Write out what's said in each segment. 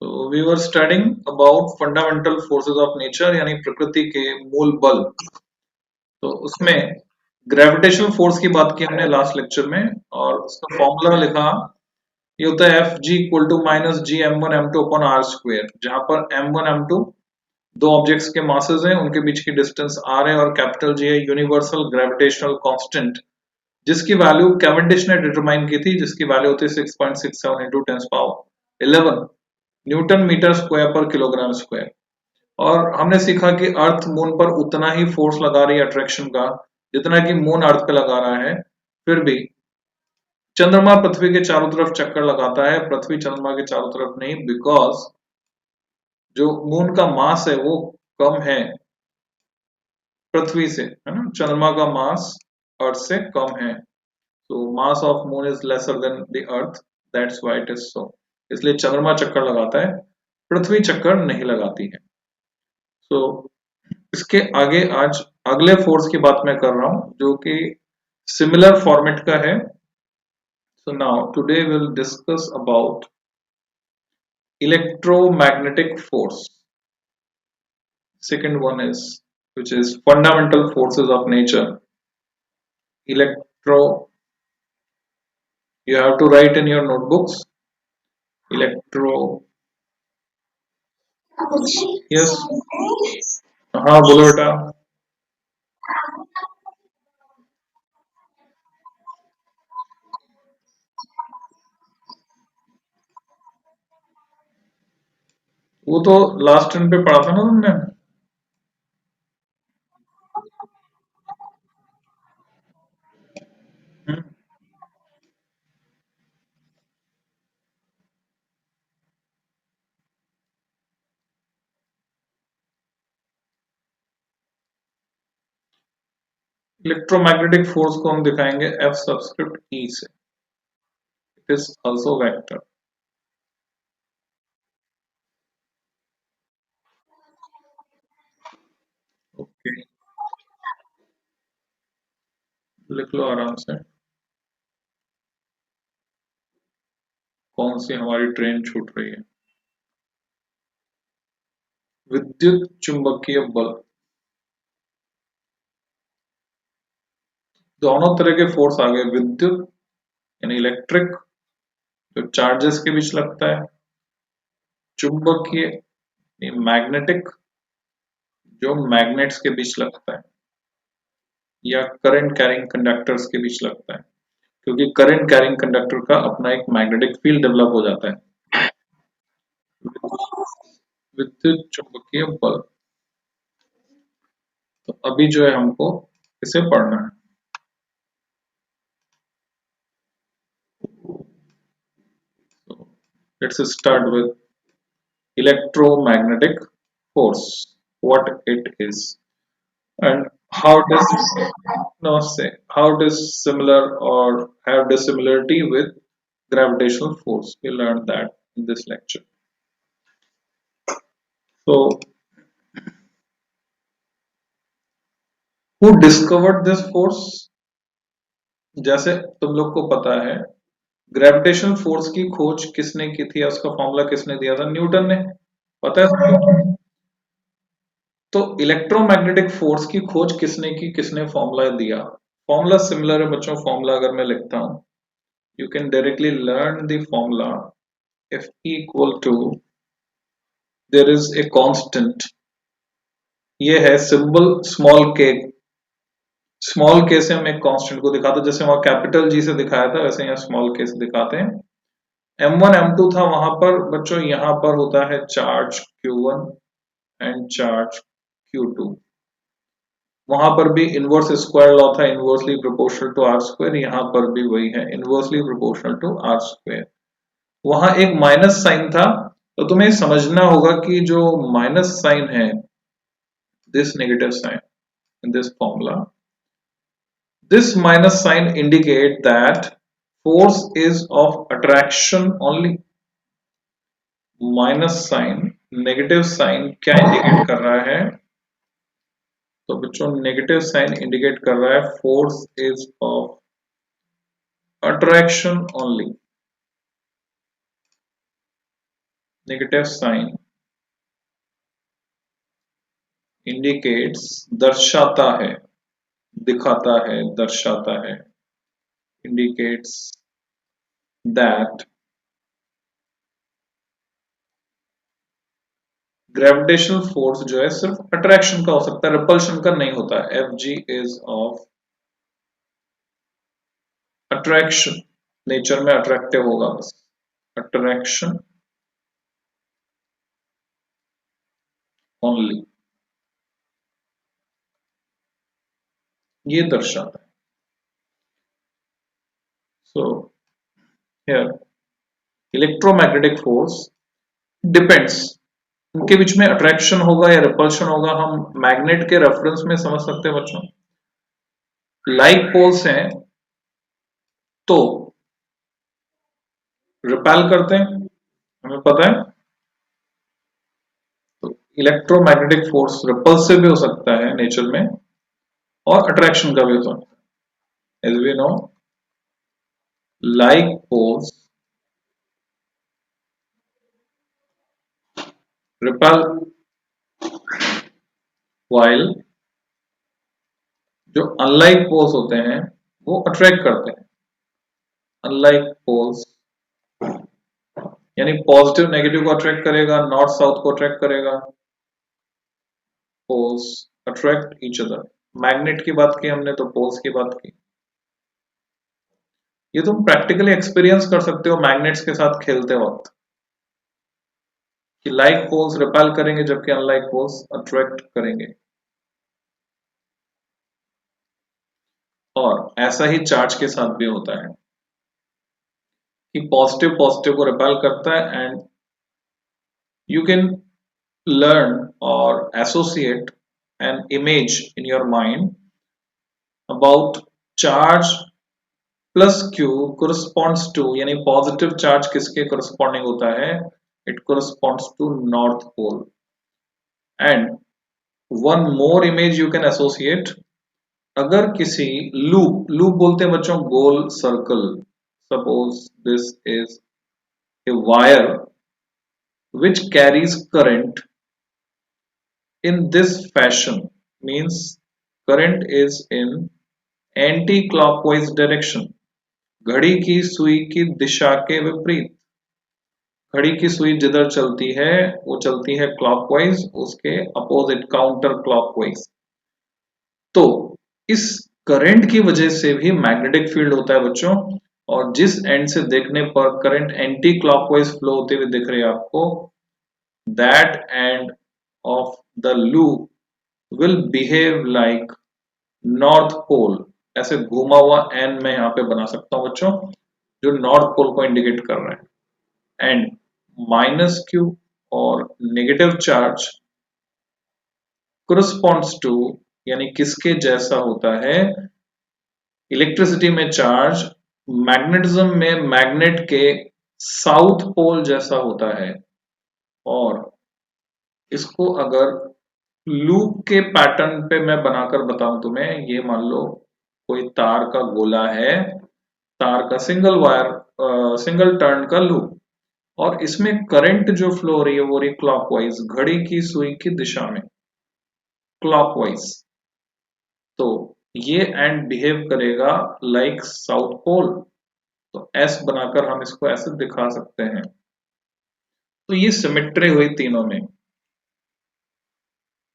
तो we were studying about fundamental forces of nature यानी प्रकृति के मूल बल। तो उसमें ग्रेविटेशनल फोर्स की बात की हमने लास्ट लेक्चर में और उसका फॉर्मूला लिखा। ये होता है F G equal to minus G M one M two upon R square, जहां पर एम वन एम टू दो ऑब्जेक्ट्स के मासेस हैं, उनके बीच की डिस्टेंस आर है और कैपिटल जी है यूनिवर्सल ग्रेविटेशनल कांस्टेंट, जिसकी वैल्यू कैवेंडिश ने डिटरमाइन की थी, जिसकी वैल्यू होती है 6.67 इंटू 10⁻11 न्यूटन मीटर स्क्वायर पर किलोग्राम स्क्वायर। और हमने सीखा कि अर्थ मून पर उतना ही फोर्स लगा रही है अट्रैक्शन का जितना कि मून अर्थ पे लगा रहा है। फिर भी चंद्रमा पृथ्वी के चारों तरफ चक्कर लगाता है, पृथ्वी चंद्रमा के चारों तरफ नहीं, बिकॉज जो मून का मास है वो कम है पृथ्वी से, है ना। चंद्रमा का मास अर्थ से कम है, so mass of moon is lesser than the earth, that's why it is so। इसलिए चंद्रमा चक्कर लगाता है, पृथ्वी चक्कर नहीं लगाती है। so इसके आगे आज अगले फोर्स की बात मैं कर रहा हूं जो कि सिमिलर फॉर्मेट का है। so now today we'll discuss about electromagnetic force। second one is which is fundamental forces of nature। electro You have to write in your notebooks electro। yes, हाँ बोलो बेटा। वो तो लास्ट टर्न पे पढ़ा था ना तुमने। इलेक्ट्रोमैग्नेटिक फोर्स को हम दिखाएंगे एफ सबस्क्रिप्ट ई से। It is also vector. Okay, लिख लो आराम से। कौन सी हमारी ट्रेन छूट रही है? विद्युत चुंबकीय बल। दोनों तरह के फोर्स आ गए, विद्युत यानी इलेक्ट्रिक जो चार्जेस के बीच लगता है, चुंबकीय मैग्नेटिक जो मैग्नेट्स के बीच लगता है, या करंट कैरिंग कंडक्टर्स के बीच लगता है, क्योंकि करंट कैरिंग कंडक्टर का अपना एक मैग्नेटिक फील्ड डेवलप हो जाता है। विद्युत चुंबकीय बल। तो अभी जो है हमको इसे पढ़ना है। So, let's start with electromagnetic force, what it is, and how does no say how does similar or have dissimilarity with gravitational force. We learned that in this lecture. So, who discovered this force? जैसे तुम लोग को पता है gravitational force की खोज किसने की थी, उसका फॉर्मूला किसने दिया था? न्यूटन ने। पता है सबको? तो इलेक्ट्रोमैग्नेटिक फोर्स की खोज किसने की, किसने फॉर्मूला दिया? फॉर्मूला सिमिलर है बच्चों। फॉर्मूला अगर मैं लिखता हूं, you can directly learn the formula. F equal to, there is a constant, ये है सिंबल स्मॉल के। स्मॉल के से हम एक कांस्टेंट को दिखाते, जैसे वहां कैपिटल जी से दिखाया था वैसे यहाँ स्मॉल के से दिखाते हैं। m1 m2 था वहां पर बच्चों, यहाँ पर होता है charge q1 and charge q2। वहां पर भी इनवर्स स्क्वायर लॉ था, inversely proportional to R square. यहाँ पर भी वही है, inversely proportional to R square. वहां एक माइनस साइन था, तो तुम्हें समझना होगा कि जो माइनस साइन है, this negative sign in this formula, this minus sign indicate that force is of attraction only। Minus sign, negative sign क्या इंडिकेट कर रहा है? तो बच्चों नेगेटिव साइन इंडिकेट कर रहा है force is of attraction only. Negative sign indicates दर्शाता है, दिखाता है, दर्शाता है, इंडिकेट्स दैट ग्रेविटेशनल फोर्स जो है सिर्फ अट्रैक्शन का हो सकता है, रिपल्शन का नहीं होता है। F ji is of attraction, nature में अट्रैक्टिव होगा बस, अट्रैक्शन ओनली, ये दर्शाता है। So here electromagnetic force depends, उनके बीच में अट्रैक्शन होगा या रिपल्शन होगा, हम मैग्नेट के रेफरेंस में समझ सकते हैं बच्चों। लाइक पोल्स हैं तो रिपेल करते हैं, हमें पता है। तो इलेक्ट्रोमैग्नेटिक फोर्स रिपल्सिव भी हो सकता है नेचर में और अट्रैक्शन का भी हो सकता है। As we know like poles repel while जो अनलाइक पोल्स होते हैं वो अट्रैक्ट करते हैं। अनलाइक पोल्स यानी पॉजिटिव नेगेटिव को अट्रैक्ट करेगा, नॉर्थ साउथ को अट्रैक्ट करेगा। Poles attract each other, magnet की बात की हमने तो पोल्स की बात की। ये तुम प्रैक्टिकली एक्सपीरियंस कर सकते हो मैग्नेट्स के साथ खेलते वक्त कि लाइक पोल्स रिपेल करेंगे जबकि अनलाइक पोल्स अट्रैक्ट करेंगे। और ऐसा ही चार्ज के साथ भी होता है कि पॉजिटिव पॉजिटिव को रिपेल करता है। And you can learn or associate an image in your mind about charge plus q corresponds to, यानी पॉजिटिव चार्ज किसके corresponding होता है, it corresponds to north pole। and one more image you can associate, अगर किसी loop, loop बोलते हैं बच्चों गोल circle, suppose this is a wire which carries current in this fashion, means current is in anti clockwise direction, घड़ी की सुई की दिशा के विपरीत। घड़ी की सुई जिधर चलती है वो चलती है क्लॉकवाइज, उसके अपोजिट काउंटर क्लॉकवाइज। तो इस करंट की वजह से भी मैग्नेटिक फील्ड होता है बच्चों, और जिस एंड से देखने पर करंट एंटी क्लॉकवाइज फ्लो होते हुए दिख रही है आपको, that end of the loop will behave like north pole. ऐसे घूमा हुआ एन मैं यहाँ पे बना सकता हूं बच्चों, जो नॉर्थ पोल को इंडिकेट कर रहा है। एंड माइनस क्यू और नेगेटिव चार्ज corresponds टू, यानी किसके जैसा होता है, इलेक्ट्रिसिटी में चार्ज मैग्नेटिज्म में मैग्नेट के साउथ पोल जैसा होता है। और इसको अगर लूप के पैटर्न पे मैं बनाकर बताऊं तुम्हें, ये मान लो कोई तार का गोला है, तार का सिंगल वायर सिंगल टर्न का लूप, और इसमें करंट जो फ्लो हो रही है वो रही क्लॉकवाइज, घड़ी की सुई की दिशा में क्लॉकवाइज। तो ये एंड बिहेव करेगा लाइक साउथ पोल, तो एस बनाकर हम इसको ऐसे दिखा सकते हैं। तो ये सिमेट्री हुई तीनों में।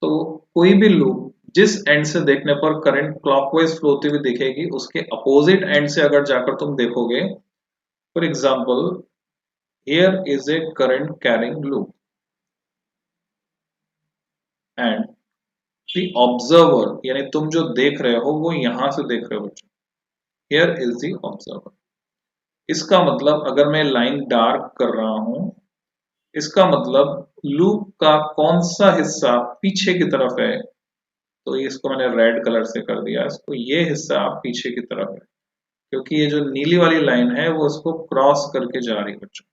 तो कोई भी लूप जिस एंड से देखने पर करंट क्लॉकवाइज फ्लो होती हुई दिखेगी, उसके अपोजिट एंड से अगर जाकर तुम देखोगे, for example here is a current carrying loop and the observer, यानी तुम जो देख रहे हो वो यहां से देख रहे हो बच्चों, हियर इज द ऑब्जर्वर। इसका मतलब अगर मैं लाइन डार्क कर रहा हूं, इसका मतलब लूप का कौन सा हिस्सा पीछे की तरफ है, तो इसको मैंने रेड कलर से कर दिया, इसको ये हिस्सा पीछे की तरफ है, क्योंकि ये जो नीली वाली लाइन है वो इसको क्रॉस करके जा रही है बच्चों।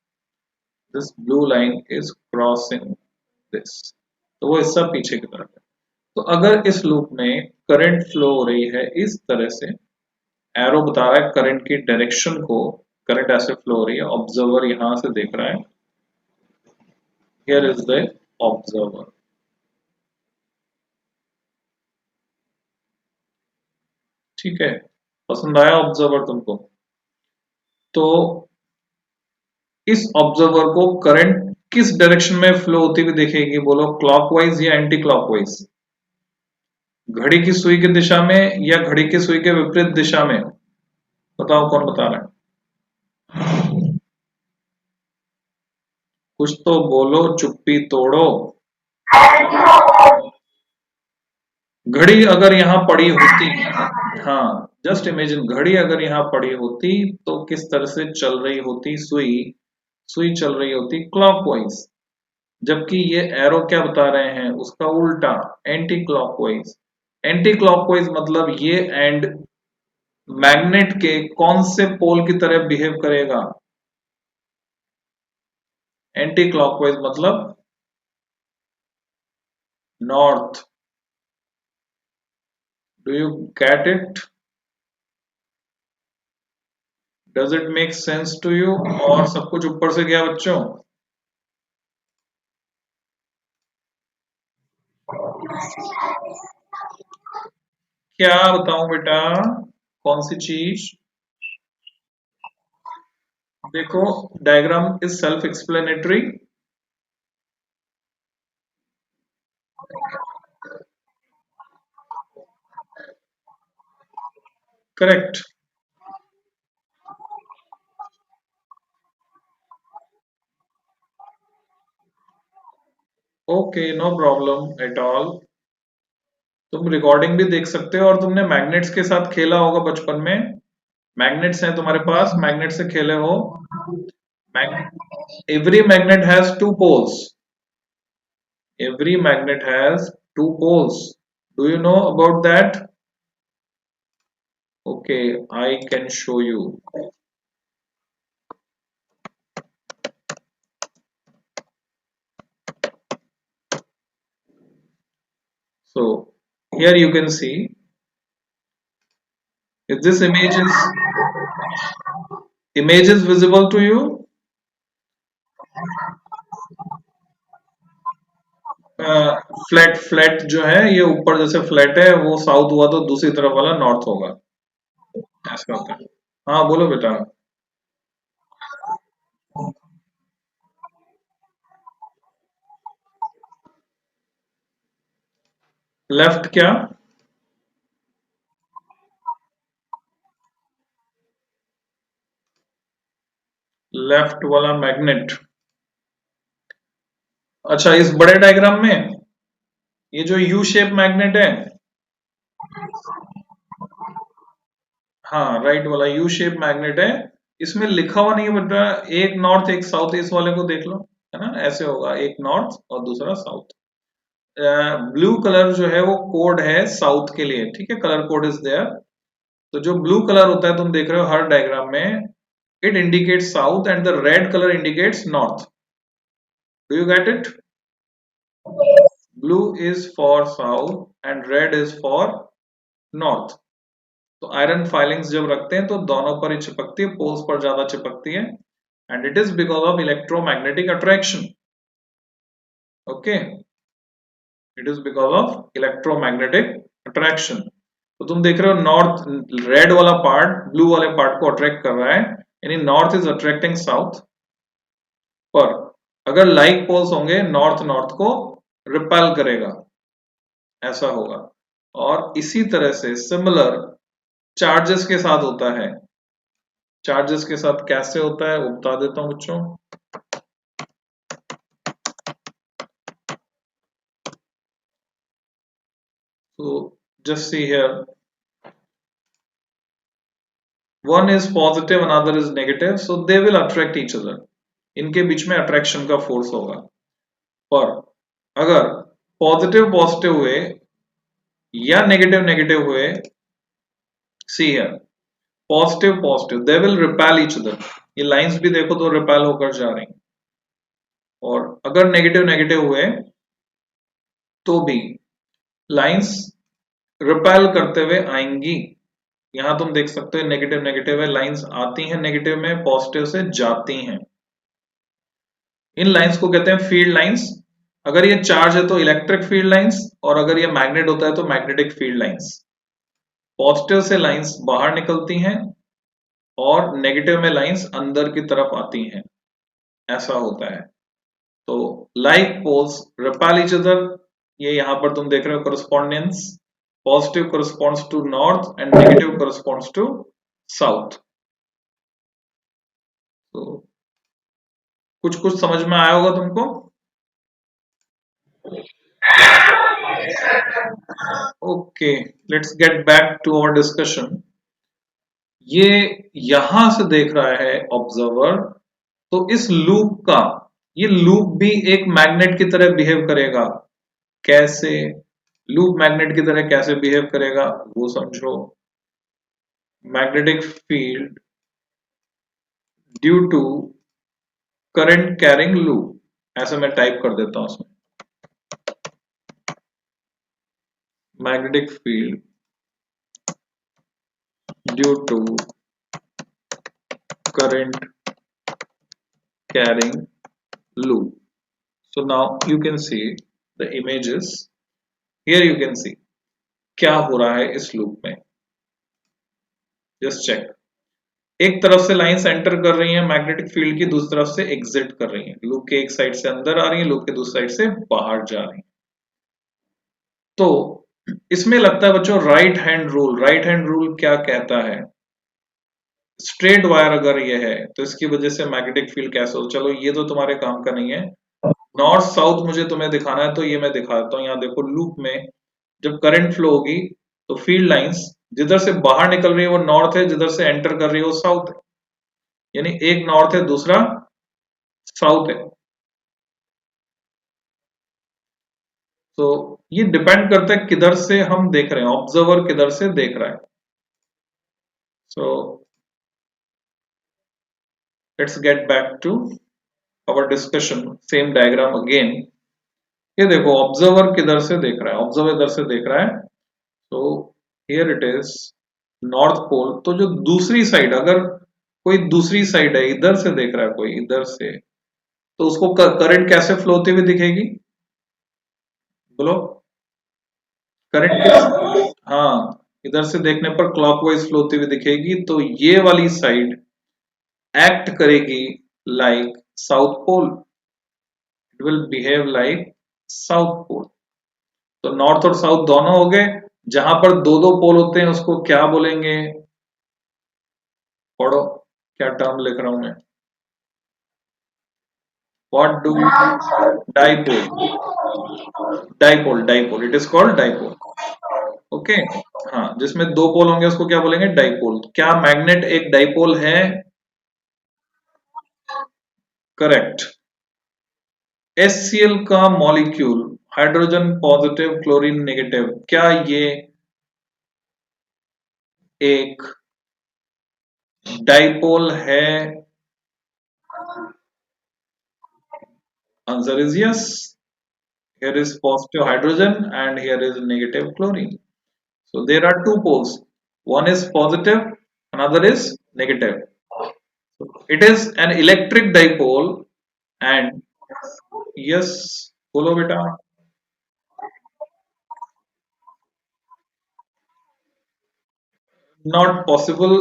This blue line is crossing this, तो वो हिस्सा पीछे की तरफ है। तो अगर इस लूप में करंट फ्लो हो रही है इस तरह से, एरो बता रहा है करंट की डायरेक्शन को, करंट ऐसे फ्लो हो रही है, ऑब्जर्वर यहां से देख रहा है, here is the observer. ठीक है, पसंद आया ऑब्जर्वर तुमको? तो इस ऑब्जर्वर को करंट किस डायरेक्शन में फ्लो होती हुई दिखेगी? बोलो, क्लॉकवाइज या एंटी क्लॉकवाइज? घड़ी की सुई की दिशा में या घड़ी की सुई के विपरीत दिशा में? बताओ कौन बता रहा है? कुछ तो बोलो, चुप्पी तोड़ो। घड़ी अगर यहां पड़ी होती, हाँ, जस्ट इमेजिन, घड़ी अगर यहां पड़ी होती तो किस तरह से चल रही होती? सुई, सुई चल रही होती क्लॉकवाइज, जबकि ये एरो क्या बता रहे हैं? उसका उल्टा, एंटी क्लॉकवाइज। एंटी क्लॉकवाइज मतलब ये एंड मैग्नेट के कौन से पोल की तरह बिहेव करेगा? एंटी क्लॉकवाइज मतलब north. Do you get it? Does it make sense to you? और सब कुछ ऊपर से गया बच्चों? क्या बताऊं बेटा? कौन सी चीज? देखो, diagram is self explanatory. Correct. Okay, no problem at all. तुम रिकॉर्डिंग भी देख सकते हो, और तुमने मैग्नेट्स के साथ खेला होगा बचपन में। मैग्नेट्स हैं तुम्हारे पास, मैग्नेट से खेले हो? Every magnet has two poles. Every magnet has two poles. Do you know about that? Okay, I can show you. So here you can see, if this image is visible to you, flat flat जो है ये ऊपर जैसे flat है, वो south हुआ तो दूसरी तरफ वाला नॉर्थ होगा, ऐसा होता है। हाँ बोलो बेटा। लेफ्ट क्या? लेफ्ट वाला मैग्नेट। अच्छा, इस बड़े डायग्राम में ये जो यू शेप मैग्नेट है, हाँ राइट वाला यू शेप मैग्नेट है, इसमें लिखा हुआ नहीं है बेटा एक नॉर्थ एक साउथ। इस वाले को देख लो, है ना, ऐसे होगा, एक नॉर्थ और दूसरा साउथ। ब्लू कलर जो है वो कोड है साउथ के लिए, ठीक है, कलर कोड इज देयर। तो जो ब्लू कलर होता है तुम देख रहे हो हर डायग्राम में, it indicates south and the red colour indicates north. Do you get it? Blue is for south and red is for north. तो आयरन फाइलिंग्स जब रखते हैं तो दोनों पर ही चिपकती है, पोल्स पर ज्यादा चिपकती है, and it is because of electromagnetic attraction. Okay, it is because of electromagnetic attraction. तो तुम देख रहे हो नॉर्थ, रेड वाला पार्ट ब्लू वाले पार्ट को अट्रैक्ट कर रहा है, यानी नॉर्थ इज अट्रैक्टिंग साउथ। पर अगर लाइक पोल्स होंगे, नॉर्थ नॉर्थ को रिपेल करेगा, ऐसा होगा। और इसी तरह से सिमिलर चार्जेस के साथ होता है। चार्जेस के साथ कैसे होता है वो बता देता हूं बच्चों। So just see here, one is positive, another is negative, so they will attract each other. इनके बीच में अट्रैक्शन का फोर्स होगा। पर अगर पॉजिटिव पॉजिटिव हुए या नेगेटिव नेगेटिव हुए, see here, positive positive they will repel each other. ये लाइंस भी देखो तो रिपेल होकर जा रही। और अगर नेगेटिव नेगेटिव हुए तो भी लाइंस रिपेल करते हुए आएंगी। यहां तुम देख सकते हो नेगेटिव नेगेटिव है, लाइंस आती हैं नेगेटिव में, पॉजिटिव से जाती हैं। इन लाइंस को कहते हैं फील्ड लाइंस। अगर ये चार्ज है तो इलेक्ट्रिक फील्ड लाइंस, और अगर ये मैग्नेट होता है तो मैग्नेटिक फील्ड लाइंस। पॉजिटिव से लाइंस बाहर निकलती हैं और नेगेटिव में लाइंस अंदर की तरफ आती हैं, ऐसा होता है। तो like poles repel each other, ये यहां पर तुम देख रहे हो correspondence. Positive corresponds to north and negative corresponds to south. तो कुछ कुछ समझ में आया होगा तुमको। Okay, let's get back to our discussion. ये यहां से देख रहा है ऑब्जर्वर, तो इस लूप का, ये लूप भी एक मैग्नेट की तरह बिहेव करेगा। कैसे लूप मैग्नेट की तरह कैसे बिहेव करेगा वो समझो। Magnetic field due to current carrying loop, ऐसे मैं टाइप कर देता हूं उसमें। Magnetic field due to current carrying loop. So now you can see the images. Here you can see क्या हो रहा है इस लूप में। जस्ट चेक, एक तरफ से लाइंस एंटर कर रही हैं मैग्नेटिक फील्ड की, दूसरी तरफ से एग्जिट कर रही हैं। लूप के एक साइड से अंदर आ रही हैं, लूप के दूसरी साइड से बाहर जा रही हैं। तो इसमें लगता है बच्चों right hand rule. Right hand rule क्या कहता है? स्ट्रेट वायर अगर ये है तो इसकी वजह से मैग्नेटिक फील्ड कैसे हो। चलो ये तो तुम्हारे काम का नहीं है, नॉर्थ साउथ मुझे तुम्हें दिखाना है तो ये मैं दिखाता हूँ। यहाँ देखो लूप में जब करंट फ्लो होगी तो फील्ड लाइंस जिधर से बाहर निकल रही है वो नॉर्थ है, जिधर से एंटर कर रही है वो साउथ है। यानी एक नॉर्थ है दूसरा साउथ है। तो ये डिपेंड करता है किधर से हम देख रहे हैं, ऑब्जर्वर किधर से देख रहा है। So let's get back to our discussion, same diagram again. ये देखो ऑब्जर्वर किधर से देख रहा है, ऑब्जर्वर इधर से देख रहा है। तो here it is north pole. तो जो दूसरी साइड, अगर कोई दूसरी साइड है, इधर से देख रहा है कोई इधर से, तो उसको करंट कैसे फ्लो होती हुई दिखेगी बोलो? करंट किस, हाँ, इधर से देखने पर क्लॉकवाइज फ्लो होती हुई दिखेगी। तो ये वाली साइड एक्ट करेगी like south pole, it will behave like south pole. तो नॉर्थ और साउथ दोनों हो गए। जहां पर दो दो पोल होते हैं उसको क्या बोलेंगे? पढ़ो, क्या टर्म लिख रहा हूं मैं। What do dipole, dipole, dipole, it is called dipole. Okay, हाँ, जिसमें दो पोल होंगे उसको क्या बोलेंगे? डाइपोल। क्या मैग्नेट एक डाइपोल है? करेक्ट। HCl का molecule, hydrogen positive chlorine negative, क्या ये एक डाइपोल है? Answer is yes. Here is positive hydrogen and here is negative chlorine. So there are two poles. One is positive, another is negative. It is an electric dipole and yes, bolo beta, not possible.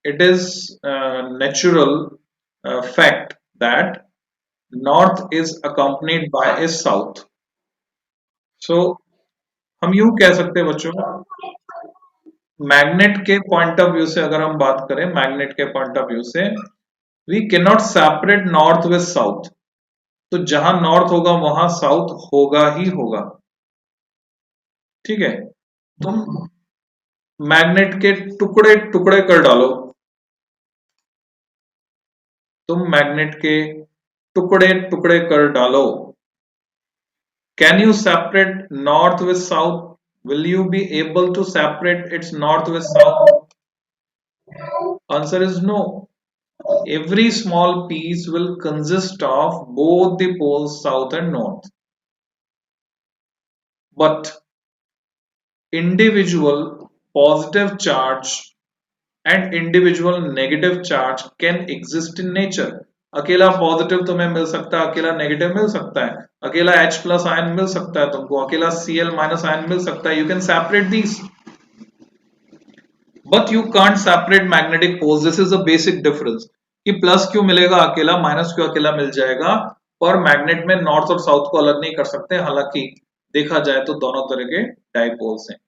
It is a natural fact that north is accompanied by a south. So हम यूं कह सकते हैं बच्चों, magnet के point of view से अगर हम बात करें, मैग्नेट के पॉइंट ऑफ व्यू से we can not separate north with south. तो जहां नॉर्थ होगा वहां साउथ होगा ही होगा। ठीक है, तुम मैग्नेट के टुकड़े टुकड़े कर डालो, तुम मैग्नेट के टुकड़े टुकड़े कर डालो। Can you separate north with south? Will you be able to separate its north with south? Answer is no. Every small piece will consist of both the poles south and north. But individual positive charge and individual negative charge can exist in nature. अकेला positive तुम्हें मिल सकता है, अकेला negative मिल सकता है, अकेला H plus ion मिल सकता है तुमको, अकेला Cl माइनस आयन मिल सकता है। You can separate these, but you can't separate magnetic poles. This is a basic difference कि प्लस क्यों मिलेगा अकेला, माइनस क्यों अकेला मिल जाएगा। और मैग्नेट में नॉर्थ और साउथ को अलग नहीं कर सकते, हालांकि देखा जाए तो दोनों तरह के डाइपोल्स हैं।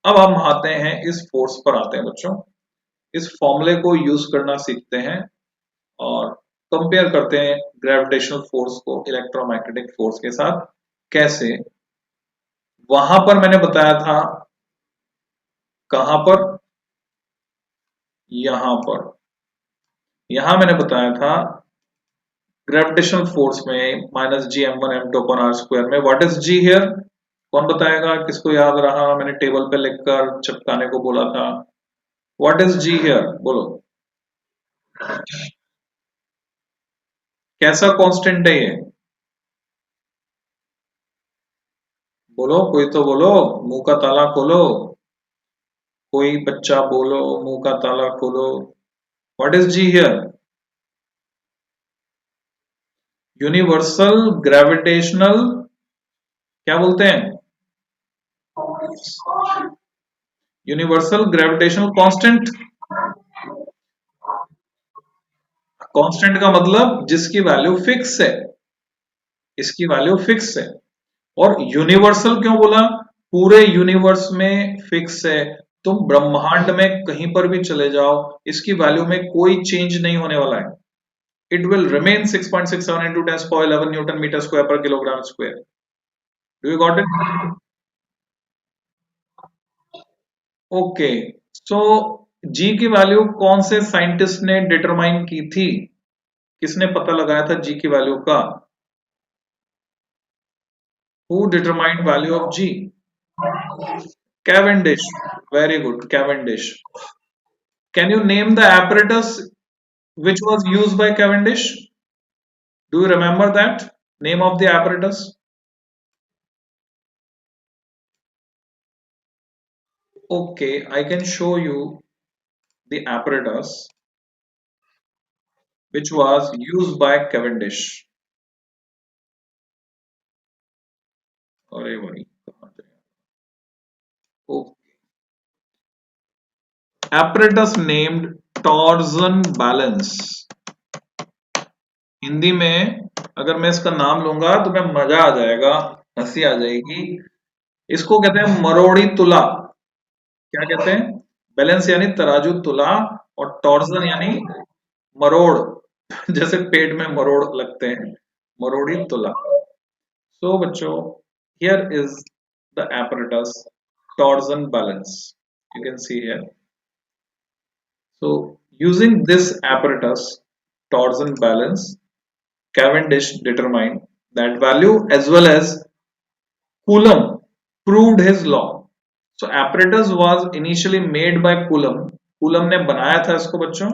अब हम आते हैं इस फोर्स पर, आते हैं बच्चों, इस फॉर्मूले को यूज करना सीखते हैं और कंपेयर करते हैं ग्रेविटेशनल फोर्स को इलेक्ट्रोमैग्नेटिक फोर्स के साथ। कैसे, वहां पर मैंने बताया था, कहां पर, यहां पर, यहां मैंने बताया था ग्रेविटेशनल फोर्स में minus G M one M two upon R square में, व्हाट इज जी हियर, कौन बताएगा, किसको याद रहा, मैंने टेबल पे लिखकर चिपकाने को बोला था। व्हाट इज जी हियर, बोलो। कैसा कांस्टेंट है ये, बोलो, कोई तो बोलो, मुंह का ताला खोलो, कोई बच्चा बोलो, मुंह का ताला खोलो। What is G here, universal gravitational, क्या बोलते हैं, यूनिवर्सल ग्रेविटेशनल कांस्टेंट। कांस्टेंट का मतलब जिसकी वैल्यू फिक्स है, इसकी वैल्यू फिक्स है। और यूनिवर्सल क्यों बोला, पूरे यूनिवर्स में फिक्स है, तुम ब्रह्मांड में कहीं पर भी चले जाओ, इसकी वैल्यू में कोई चेंज नहीं होने वाला है। It will remain 6.67 into 10 power 11 newton metre square पर kilogram square. Do you got it? Okay, so G की वैल्यू कौन से साइंटिस्ट ने डिटरमाइन की थी, किसने पता लगाया था जी की वैल्यू का, who determined value of G, Cavendish, very good, Cavendish. Can you name the apparatus which was used by Cavendish? Do you remember that name of the apparatus? Okay, I can show you the apparatus which was used by Cavendish. अरे भाई, oh, apparatus named torsion balance। Hindi में अगर मैं इसका नाम लूंगा तो मैं मजा आ जाएगा, हंसी आ जाएगी। इसको कहते हैं मरोड़ी तुला। क्या कहते हैं, बैलेंस यानी तराजू, तुला, और टॉर्जन यानी मरोड़, जैसे पेट में मरोड़ लगते हैं, मरोड़ी तुला। सो बच्चों, here is the apparatus torsion balance, you can see here। so using this apparatus torsion balance, Cavendish determined that value as well as Coulomb proved his law। so apparatus was initially made by Coulomb। Coulomb ने बनाया था इसको बच्चों,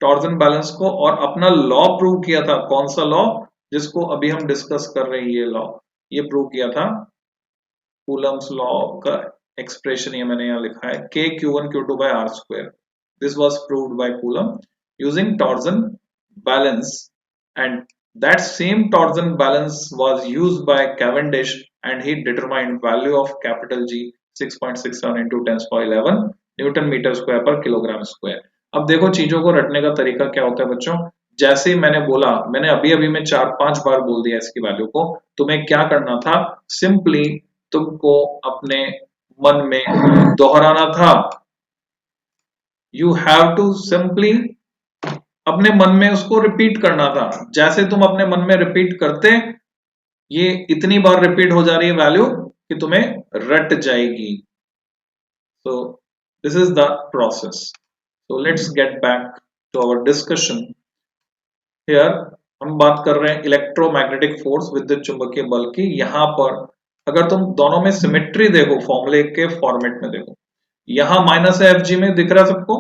torsion balance को, और अपना law prove किया था। कौन सा लॉ, जिसको अभी हम डिस्कस कर रहे हैं, ये लॉ, ये प्रूव किया था। कूलम्स लॉ का एक्सप्रेशन ये मैंने यहाँ लिखा है, k q1 q2 by r square। This was proved bye coulomb using torsion balance, and that same torsion balance was used by Cavendish and he determined value of capital G 6.67 into 10 power 11 newton metre square पर kilogram square. अब देखो चीजों को रटने का तरीका क्या होता है बच्चों, जैसे ही मैंने बोला, मैंने अभी अभी में 4-5 बार बोल दिया इसकी वैल्यू को, तुम्हें क्या करना था, सिंपली तुमको अपने मन में दोहराना था। यू हैव टू सिंपली अपने मन में उसको रिपीट करना था। जैसे तुम अपने मन में रिपीट करते, ये इतनी बार रिपीट हो जा रही है वैल्यू कि तुम्हें रट जाएगी। So this is the process. So let's get back to our discussion. Here हम बात कर रहे हैं इलेक्ट्रोमैग्नेटिक फोर्स, विद्युत चुंबकीय बल की। यहां पर अगर तुम दोनों में सिमेट्री देखो, फॉर्मूले के फॉर्मेट में देखो, यहां माइनस है, एफ जी में दिख रहा है सबको,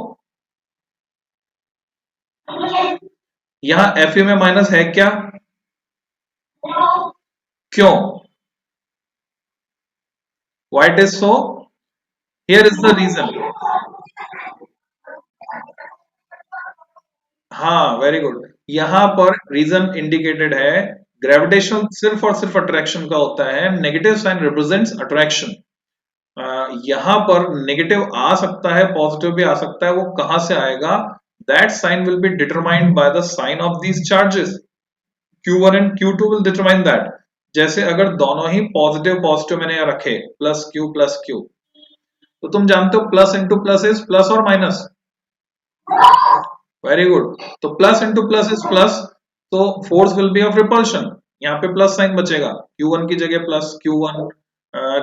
यहां एफ में माइनस है क्या, क्यों, why it is so, here is the reason। हाँ, वेरी गुड। यहाँ पर रीजन इंडिकेटेड है। ग्रेविटेशनल सिर्फ और सिर्फ अट्रैक्शन का होता है, नेगेटिव साइन रिप्रेजेंट्स अट्रैक्शन। यहाँ पर नेगेटिव आ सकता है, पॉजिटिव भी आ सकता है, वो कहां से आएगा? That sign will be determined by the sign of these charges. Q1 and Q2 will determine that. जैसे अगर दोनों ही पॉजिटिव पॉजिटिव मैंने यहाँ रखे, प्लस क्यू, तो तुम जानते हो plus into plus is plus और माइनस। Very good. तो plus into plus is plus, तो force will be of repulsion. यहाँ पे प्लस साइन बचेगा, Q1 की जगह प्लस Q1,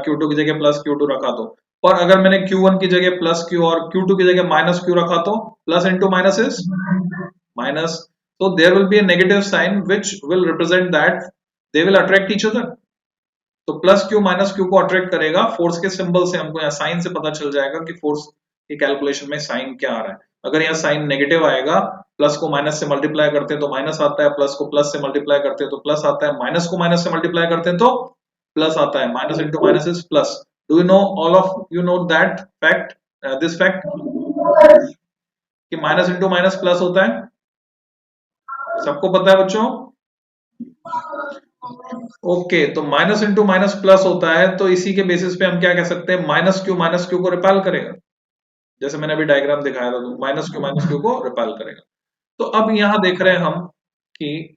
Q2 की जगह प्लस Q2 रखा तो। पर अगर मैंने Q1 की जगह प्लस Q और Q2 की जगह माइनस Q रखा तो plus into minus is minus. तो there will be a negative sign which will represent that they will attract each other। तो प्लस क्यू माइनस क्यू को अट्रैक्ट करेगा। फोर्स के सिंबल से हमको यहाँ साइन से पता चल जाएगा कि फोर्स की कैलकुलेशन में साइन क्या आ रहा है। अगर यहाँ साइन नेगेटिव आएगा, प्लस को माइनस से मल्टीप्लाई करते हैं तो माइनस आता है, प्लस को प्लस से मल्टीप्लाई करते हैं तो प्लस आता है, माइनस को माइनस से मल्टीप्लाई करते हैं तो प्लस आता है। Minus into minus is plus. Do you know, all of you know that fact, this fact, कि माइनस इंटू माइनस प्लस होता है? सबको पता है बच्चों? ओके, तो माइनस इंटू माइनस प्लस होता है, तो इसी के बेसिस पे हम क्या कह सकते हैं? माइनस क्यू को रिपेल करेगा। जैसे मैंने अभी डायग्राम दिखाया था, तो माइनस क्यू को रिपेल करेगा। तो अब यहां देख रहे हैं हम कि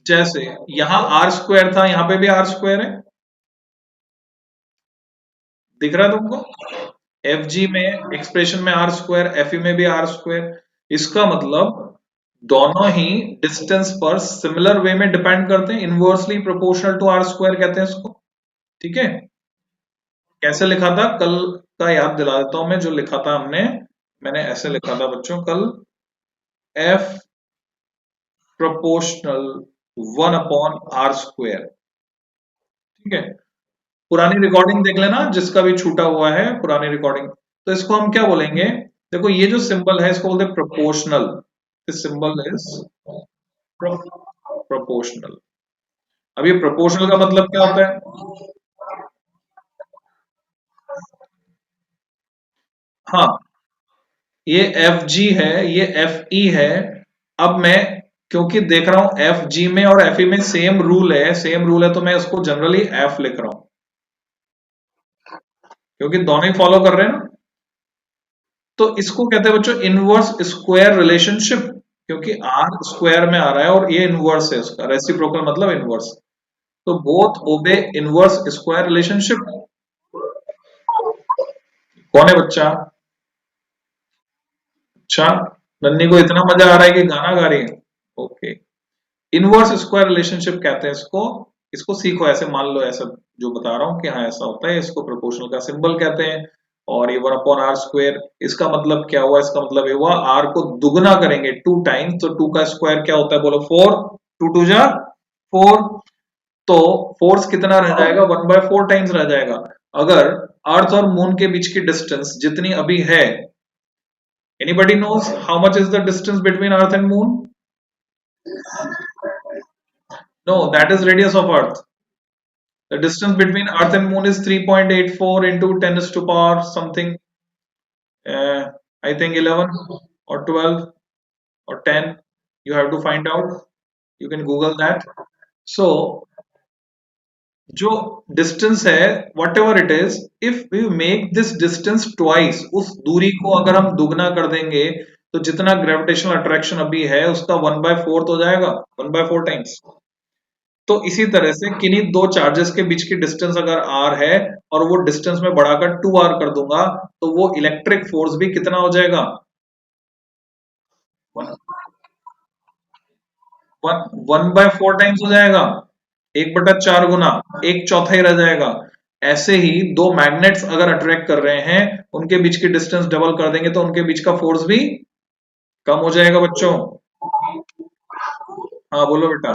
जैसे यहां आर स्क्वायर था, यहां पे भी आर स्क्वायर है। दिख रहा है तुमको? एफ जी में एक्सप्रेशन में आर स्क्वायर, एफ ई में भी आर स्क्वायर। इसका मतलब दोनों ही डिस्टेंस पर सिमिलर वे में डिपेंड करते हैं, inversely proportional to R square कहते हैं इसको। ठीक है? कैसे लिखा था कल का, याद दिला देता हूं मैं जो लिखा था हमने। मैंने ऐसे लिखा था बच्चों कल, एफ प्रोपोर्शनल 1/r²। ठीक है? पुरानी रिकॉर्डिंग देख लेना, जिसका भी छूटा हुआ है पुरानी रिकॉर्डिंग। तो इसको हम क्या बोलेंगे? देखो ये जो सिंबल है इसको बोलते हैं proportional. This symbol is proportional. अब ये प्रोपोर्शनल का मतलब क्या होता है? हाँ, ये एफ जी है, ये एफ ई है। अब मैं क्योंकि देख रहा हूं एफ जी में और एफ ई में सेम रूल है, सेम रूल है, तो मैं उसको जनरली एफ लिख रहा हूं, क्योंकि दोनों ही फॉलो कर रहे हैं ना। तो इसको कहते हैं बच्चों इनवर्स स्क्वायर रिलेशनशिप, क्योंकि आर स्क्वायर में आ रहा है और ये इनवर्स है उसका, रेसिप्रोकल मतलब इनवर्स। तो बोथ ओबे इनवर्स स्क्वायर रिलेशनशिप। कौन है बच्चा? अच्छा, नन्नी को इतना मजा आ रहा है कि गाना गा रही है। ओके, इनवर्स स्क्वायर रिलेशनशिप कहते हैं इसको। इसको सीखो, ऐसे मान लो, ऐसा जो बता रहा हूं कि हाँ ऐसा होता है, इसको प्रोपोर्शनल का सिंबल कहते हैं। और ये 1/r², इसका मतलब क्या हुआ? इसका मतलब ये हुआ आर को दुगना करेंगे 2 टाइम्स, तो 2 का स्क्वायर क्या होता है बोलो? 4। 2 2 जा 4। तो फोर्स कितना रह जाएगा? 1/4 टाइम्स रह जाएगा। अगर अर्थ और मून के बीच की डिस्टेंस जितनी अभी है, anybody knows how much is the distance between earth and moon? No, that is radius of Earth. The distance between Earth and Moon is 3.84 into 10 is to power something. I think 11 or 12 or 10. You have to find out. You can Google that. So, जो distance है, whatever it is, if we make this distance twice, उस दूरी को अगर हम दुगना कर देंगे, तो जितना ग्रेविटेशनल अट्रैक्शन अभी है उसका 1/4 हो जाएगा, 1/4 टाइम्स। तो इसी तरह से किन्हीं दो चार्जेस के बीच की डिस्टेंस अगर आर है और वो डिस्टेंस में बढ़ाकर 2r कर दूंगा, तो वो इलेक्ट्रिक फोर्स भी कितना हो जाएगा? 1/4 टाइम्स हो जाएगा। 1/4 गुना, 1/4 रह जाएगा। ऐसे ही दो मैग्नेट्स अगर अट्रैक्ट कर रहे हैं, उनके बीच की डिस्टेंस डबल कर देंगे तो उनके बीच का फोर्स भी कम हो जाएगा बच्चों। हाँ बोलो बेटा।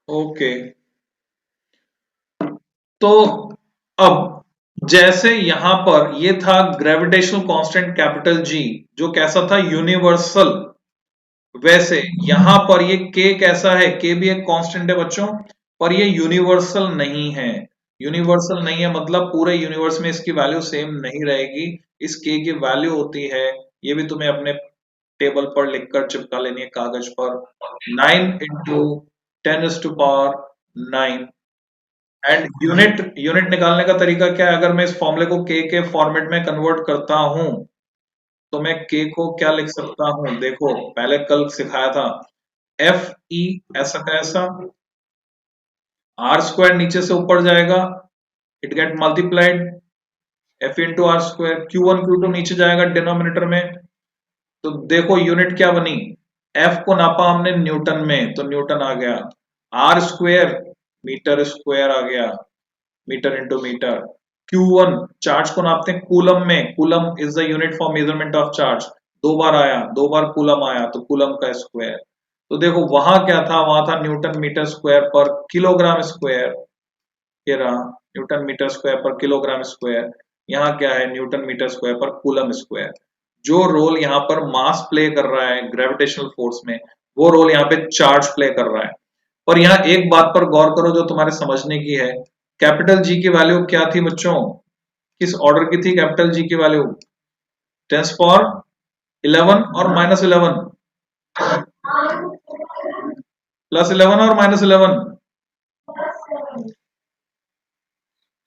ओके, तो अब जैसे यहां पर ये था ग्रेविटेशनल कांस्टेंट कैपिटल जी, जो कैसा था, यूनिवर्सल। वैसे यहां पर ये k कैसा है, k भी एक कांस्टेंट है बच्चों, पर ये यूनिवर्सल नहीं है। यूनिवर्सल नहीं है मतलब पूरे यूनिवर्स में इसकी वैल्यू सेम नहीं रहेगी। इस k की वैल्यू होती है, ये भी तुम्हें अपने टेबल पर लिखकर चिपका लेनी है कागज पर, 9 × 10⁻⁹ एंड यूनिट यूनिट निकालने का तरीका क्या है, अगर मैं इस फॉर्मूले को k के फॉर्मेट में कन्वर्ट करता हूं तो मैं k को क्या लिख सकता हूं, देखो पहले कल सिखाया था, एफ ई ऐसा का ऐसा, आर स्क्वायर नीचे से ऊपर जाएगा, it get multiplied, F into R square, Q1 Q2 नीचे जाएगा डिनोमिनेटर में। तो देखो यूनिट क्या बनी, एफ को नापा हमने न्यूटन में तो न्यूटन आ गया, आर स्क्वायर मीटर स्क्वायर आ गया, metre into metre. Q1 charge को नापते हैं कूलम में, coulomb is the unit for measurement of charge, दो बार आया, दो बार कूलम आया तो कूलम का स्क्वायर। तो देखो वहां क्या था, वहां था न्यूटन मीटर स्क्वायर पर किलोग्राम स्क्वायर, ये रहा न्यूटन मीटर स्क्वायर पर किलोग्राम स्क्वायर। यहाँ क्या है, न्यूटन मीटर स्क्वायर पर कूलम स्क्वायर। जो रोल यहाँ पर मास प्ले कर रहा है ग्रेविटेशनल फोर्स में, वो रोल यहाँ पे चार्ज प्ले कर रहा है। पर यहाँ एक बात पर गौर करो जो तुम्हारे समझने की है, कैपिटल जी की वैल्यू क्या थी बच्चों, किस ऑर्डर की थी कैपिटल जी की वैल्यू, 10⁻11 और -11, +11 और -11।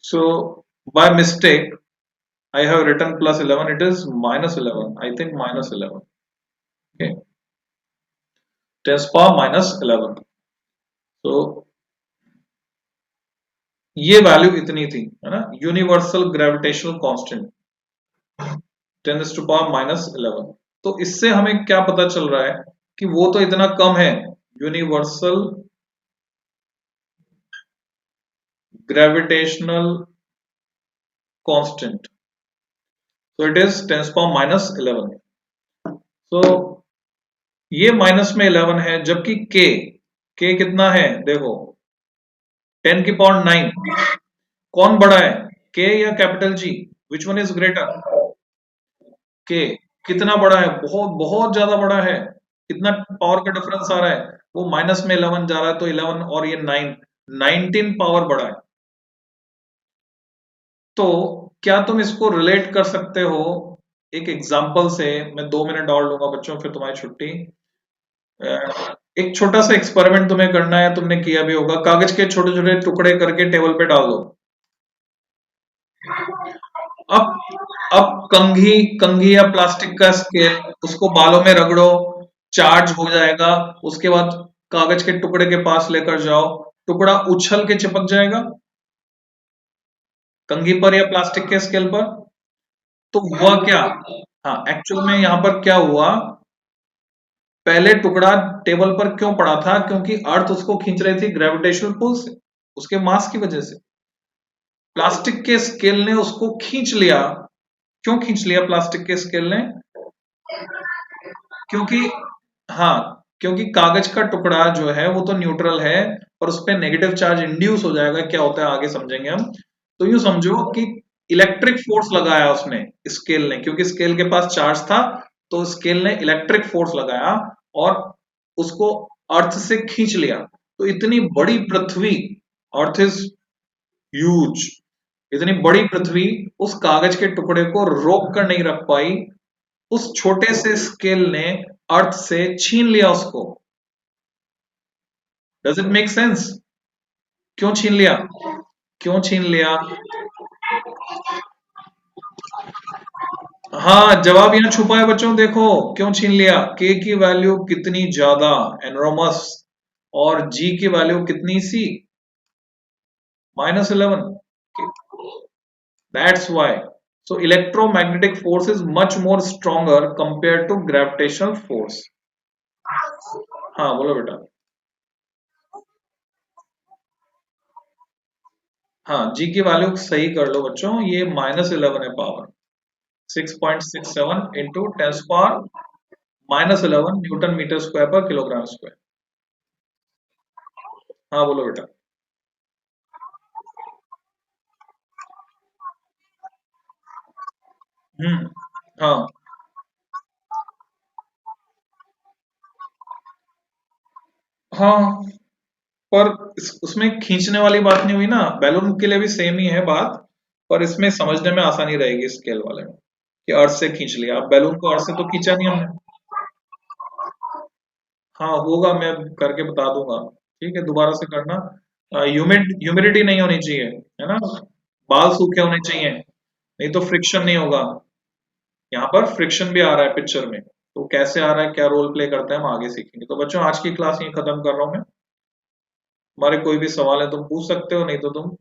So by mistake I have written +11, it is -11, I think -11, okay, 10⁻−11। तो ये वैल्यू इतनी थी, है ना, यूनिवर्सल ग्रेविटेशनल कांस्टेंट 10⁻−11। तो इससे हमें क्या पता चल रहा है कि वो तो इतना कम है, universal gravitational constant, so it is 10⁻−11। so ये माइनस में 11 है, जबकि k कितना है देखो, 10⁹ कौन बड़ा है, k या capital G, which one is greater, k। कितना बड़ा है, बहुत बहुत ज्यादा बड़ा है, कितना पावर का डिफरेंस आ रहा है, वो माइनस में 11 जा रहा है, तो 11 और ये 19 पावर बड़ा है। तो क्या तुम इसको रिलेट कर सकते हो एक एग्जाम्पल से, मैं 2 मिनट और लूंगा बच्चों फिर तुम्हारी छुट्टी। एक छोटा सा एक्सपेरिमेंट तुम्हें करना है, तुमने किया भी होगा, कागज के छोटे छोटे टुकड़े करके टेबल पे डाल दो। अब अब कंघी कंघी या प्लास्टिक का स्केल, उसको बालों में रगड़ो, चार्ज हो जाएगा, उसके बाद कागज के टुकड़े के पास लेकर जाओ, टुकड़ा उछल के चिपक जाएगा कंघी पर या प्लास्टिक के स्केल पर। तो हुआ क्या, हाँ एक्चुअल में यहां पर क्या हुआ, पहले टुकड़ा टेबल पर क्यों पड़ा था, क्योंकि अर्थ उसको खींच रही थी ग्रेविटेशनल पुल से, उसके मास की वजह से। प्लास्टिक के स्केल ने उसको खींच लिया, क्यों खींच लिया प्लास्टिक के स्केल ने, क्योंकि हाँ, क्योंकि कागज का टुकड़ा जो है वो तो न्यूट्रल है, पर उस पर नेगेटिव चार्ज इंड्यूस हो जाएगा, क्या होता है आगे समझेंगे हम। तो यूं समझो कि इलेक्ट्रिक फोर्स लगाया उसने, स्केल ने, क्योंकि स्केल के पास चार्ज था, तो स्केल ने इलेक्ट्रिक फोर्स लगाया और उसको अर्थ से खींच लिया। तो इतनी बड़ी पृथ्वी, अर्थ इज ह्यूज, इतनी बड़ी पृथ्वी उस कागज के टुकड़े को रोक कर नहीं रख पाई, उस छोटे से स्केल ने अर्थ से छीन लिया उसको। डज इट मेक सेंस, क्यों छीन लिया, क्यों छीन लिया, हाँ जवाब यहाँ छुपा है बच्चों, देखो क्यों छीन लिया, के की वैल्यू कितनी ज्यादा, एनरोमस, और जी की वैल्यू कितनी सी, -11। That's why, so electromagnetic force is much more stronger compared to gravitational force। हाँ बोलो बेटा। हाँ जी की वैल्यू सही कर लो बच्चों, ये -11 है power, 6.67 into 10⁻−11 newton metre square पर किलोग्राम स्क्वायर। हाँ बोलो बेटा। हम्म। हाँ हाँ, पर उसमें खींचने वाली बात नहीं हुई ना, बैलून के लिए भी सेम ही है बात, पर इसमें समझने में आसानी रहेगी स्केल वाले में, कि अर्थ से खींच लिया, अब बैलून को अर्थ से तो खींचा नहीं हमने। हाँ होगा, मैं करके बता दूंगा। ठीक है, दोबारा से करना। ह्यूमिडिटी नहीं होनी चाहिए, है ना, बाल सूखे होने चाहिए, नहीं तो फ्रिक्शन नहीं होगा। यहाँ पर फ्रिक्शन भी आ रहा है पिक्चर में, तो कैसे आ रहा है, क्या रोल प्ले करता है, हम आगे सीखेंगे। तो बच्चों आज की क्लास यही खत्म कर रहा हूँ मैं। हमारे कोई भी सवाल है तुम पूछ सकते हो, नहीं तो तुम